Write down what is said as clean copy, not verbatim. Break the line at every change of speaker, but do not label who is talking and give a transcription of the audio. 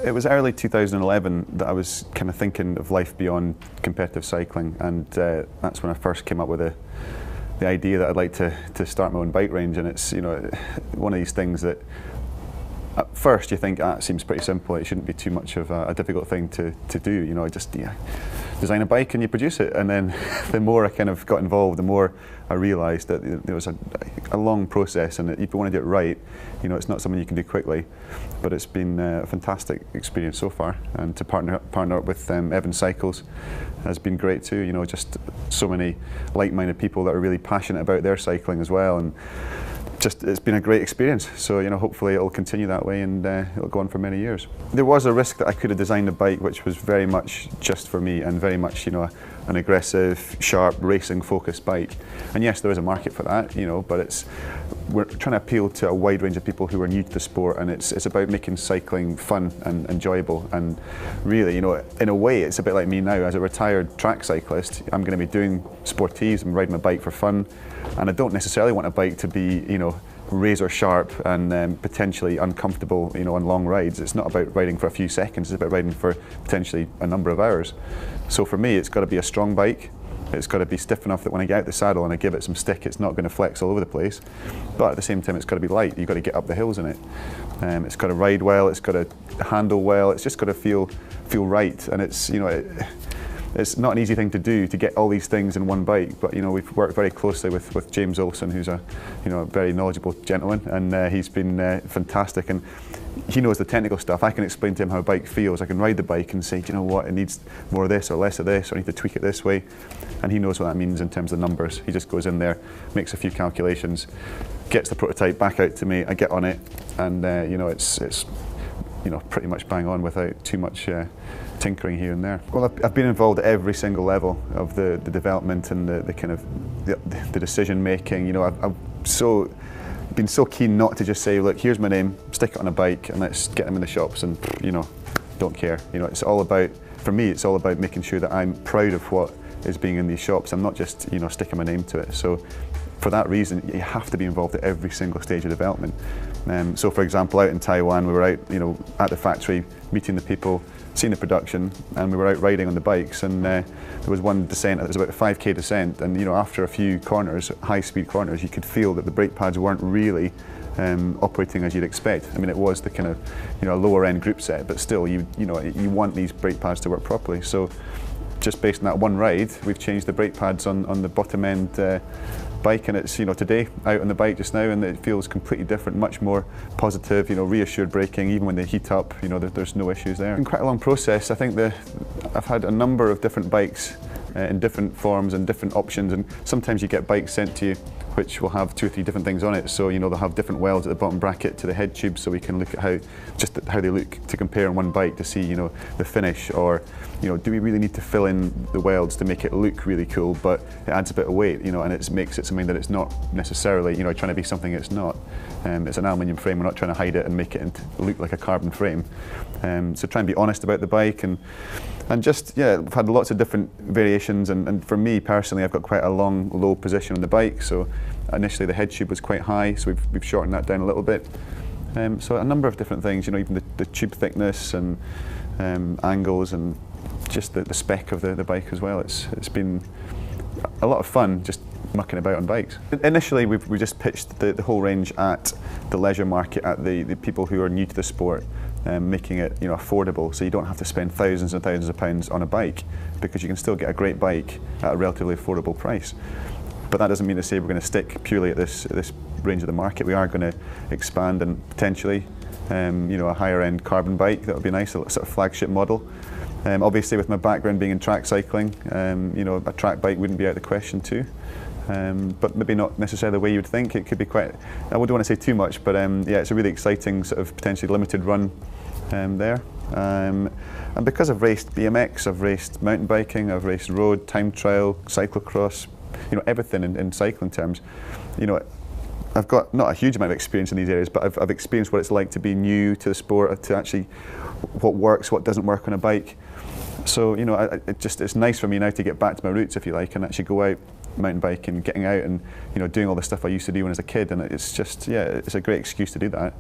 It was early 2011 that I was kind of thinking of life beyond competitive cycling, and that's when I first came up with the idea that I'd like to start my own bike range. And it's, you know, one of these things that at first you think, it seems pretty simple, it shouldn't be too much of a difficult thing to do, you know, just design a bike and you produce it. And then the more I kind of got involved, the more I realised that there was a long process, and if you want to do it right, you know, it's not something you can do quickly. But it's been a fantastic experience so far, and to partner up with Evan Cycles has been great too. You know, just so many like-minded people that are really passionate about their cycling as well, and just it's been a great experience. So, you know, hopefully it'll continue that way, and it'll go on for many years. There was a risk that I could have designed a bike which was very much just for me, and very much, you know, an aggressive, sharp, racing-focused bike. And yes, there is a market for that, you know, but we're trying to appeal to a wide range of people who are new to the sport, and it's about making cycling fun and enjoyable. And really, you know, in a way, it's a bit like me now. As a retired track cyclist, I'm going to be doing sportives, I'm riding my bike for fun, and I don't necessarily want a bike to be, you know, razor sharp and potentially uncomfortable, you know, on long rides. It's not about riding for a few seconds, it's about riding for potentially a number of hours. So for me, it's got to be a strong bike. It's got to be stiff enough that when I get out the saddle and I give it some stick, it's not going to flex all over the place. But at the same time, it's got to be light. You've got to get up the hills in it. It's got to ride well. It's got to handle well. It's just got to feel right. And it's, you know, it's not an easy thing to do, to get all these things in one bike. But, you know, we've worked very closely with James Olsen, who's a, you know, a very knowledgeable gentleman, and he's been fantastic. And he knows the technical stuff. I can explain to him how a bike feels. I can ride the bike and say, do you know what, it needs more of this or less of this, or I need to tweak it this way. And he knows what that means in terms of numbers. He just goes in there, makes a few calculations, gets the prototype back out to me, I get on it, and you know, it's you know, pretty much bang on without too much tinkering here and there. Well, I've been involved at every single level of the development and the kind of the decision making. You know, I've been so keen not to just say, look, here's my name, stick it on a bike, and let's get them in the shops, and, you know, don't care. You know, it's all about, for me, it's all about making sure that I'm proud of what is being in these shops. I'm not just, you know, sticking my name to it. So for that reason, you have to be involved at every single stage of development. So for example, out in Taiwan, we were out, you know, at the factory, meeting the people, seeing the production, and we were out riding on the bikes, and there was one descent, it was about a 5k descent, and, you know, after a few corners, high-speed corners, you could feel that the brake pads weren't really operating as you'd expect. I mean, it was the kind of, you know, lower-end group set, but still, you know, you want these brake pads to work properly. So just based on that one ride, we've changed the brake pads on the bottom-end bike, and it's, you know, today out on the bike just now, and it feels completely different, much more positive, you know, reassured braking. Even when they heat up, you know, there's no issues there. It's been quite a long process. I think I've had a number of different bikes in different forms and different options, and sometimes you get bikes sent to you which will have 2 or 3 different things on it. So, you know, they'll have different welds at the bottom bracket to the head tube, so we can look at how they look to compare on one bike to see, you know, the finish, or, you know, do we really need to fill in the welds to make it look really cool, but it adds a bit of weight, you know, and it makes it something that it's not necessarily, you know, trying to be something it's not. It's an aluminium frame. We're not trying to hide it and make it look like a carbon frame. So try and be honest about the bike, and just, yeah, we've had lots of different variations, and for me personally, I've got quite a long, low position on the bike. So initially the head tube was quite high, so we've shortened that down a little bit. So a number of different things, you know, even the tube thickness and angles, and just the spec of the bike as well. It's been a lot of fun just mucking about on bikes. Initially, we just pitched the whole range at the leisure market, at the people who are new to the sport, making it, you know, affordable, so you don't have to spend thousands and thousands of pounds on a bike, because you can still get a great bike at a relatively affordable price. But that doesn't mean to say we're going to stick purely at this range of the market. We are going to expand, and potentially, you know, a higher end carbon bike. That would be nice, a sort of flagship model. Obviously, with my background being in track cycling, you know, a track bike wouldn't be out of the question too. But maybe not necessarily the way you would think. It could be quite, I wouldn't want to say too much, but yeah, it's a really exciting sort of potentially limited run there. And because I've raced BMX, I've raced mountain biking, I've raced road, time trial, cyclocross, you know, everything in cycling terms. You know, I've got not a huge amount of experience in these areas, but I've experienced what it's like to be new to the sport, to actually what works, what doesn't work on a bike. So, you know, it's nice for me now to get back to my roots, if you like, and actually go out mountain biking, getting out and, you know, doing all the stuff I used to do when I was a kid, and it's just, yeah, it's a great excuse to do that.